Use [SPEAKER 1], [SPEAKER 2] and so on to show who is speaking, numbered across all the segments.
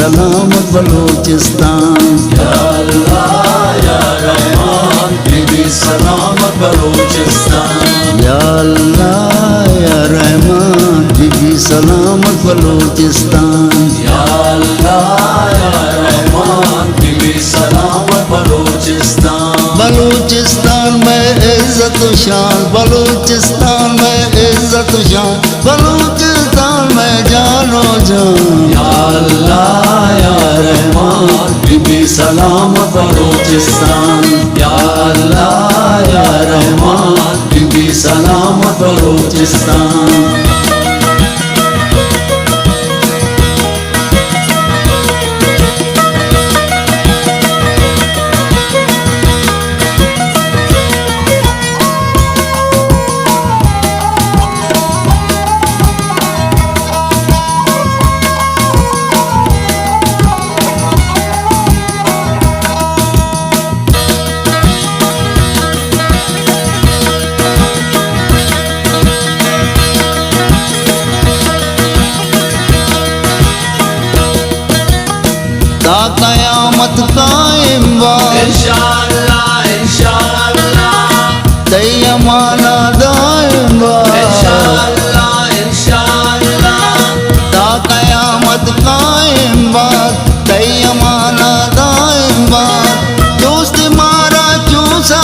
[SPEAKER 1] सलामत बलूचिस्तान।
[SPEAKER 2] या अल्लाह या रहमान बीबी सलामत बलूचिस्तान।
[SPEAKER 1] या अल्लाह या रहमान बीबी सलामत बलूचिस्तान।
[SPEAKER 2] या अल्लाह या रहमान बीबी सलामत बलूचिस्तान।
[SPEAKER 1] बलूचिस्तान में इज्जत शान, बलूचिस्तान में इज्जत शान, बलूचिस्तान में जानो जान।
[SPEAKER 2] या अल्लाह या रहमान बीबी सलामत बलूचिस्तान। या अल्लाह या रहमान बीबी सलामत बलूचिस्तान।
[SPEAKER 1] ता कयामत कायम बा
[SPEAKER 2] इंशाअल्लाह इंशाअल्लाह
[SPEAKER 1] तैयमाना दायम बा
[SPEAKER 2] इंशाअल्लाह इंशाअल्लाह
[SPEAKER 1] ता कयामत कायम बा तैयमाना दायम बा। दोस्त मारा चूसा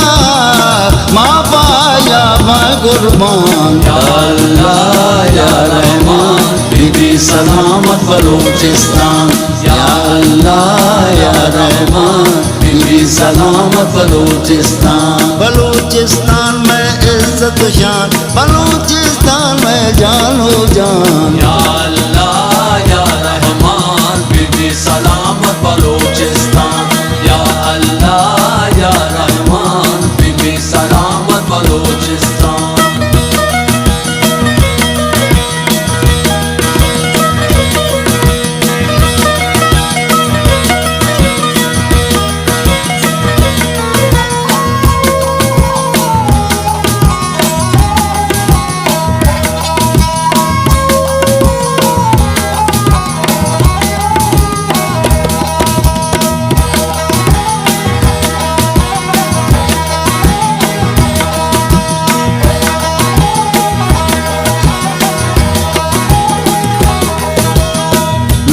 [SPEAKER 1] माँ पाया मैं कुर्बान।
[SPEAKER 2] या अल्लाह या रहमान बीबी सलामत बलूचिस्तान। या अल्लाह या रहमान बीबी सलामत बलूचिस्तान।
[SPEAKER 1] बलूचिस्तान में इज्जत शान, बलूचिस्तान में जानो जान।
[SPEAKER 2] या अल्लाह या रहमान बीबी सलामत बलूचिस्तान। या अल्लाह या रहमान बीबी सलामत बलूचिस्तान।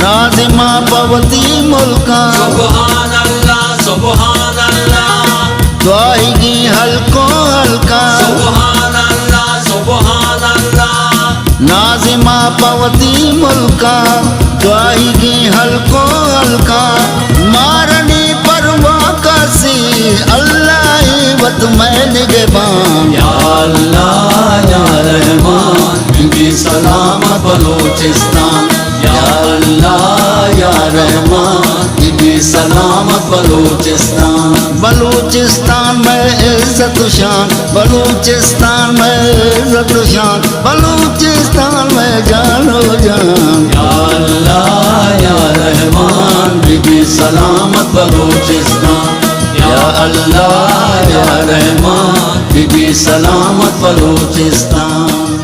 [SPEAKER 1] नाज़िमा पवती मुल्का
[SPEAKER 2] सुभान अल्लाह सुभान अल्लाह
[SPEAKER 1] द्वाहिगी हल्को हल्का।
[SPEAKER 2] सुभान अल्लाह सुभान अल्लाह
[SPEAKER 1] नाज़िमा पवती मुल्का द्वाहिगी हल्को हल्का। मारनी परवा कसी अल्लाह वत मैं निगहबान।
[SPEAKER 2] या अल्लाह या रहमान बीबी सलामत बलूचिस्तान। या अल्लाह या रहमान बीबी सलामत बलूचिस्तान।
[SPEAKER 1] बलूचिस्तान में इज्जत शान, बलूचिस्तान में इज्जत शान, बलूचिस्तान में जानो जान।
[SPEAKER 2] या अल्लाह या रहमान बीबी सलामत बलूचिस्तान। या अल्लाह या रहमान बीबी सलामत बलूचिस्तान।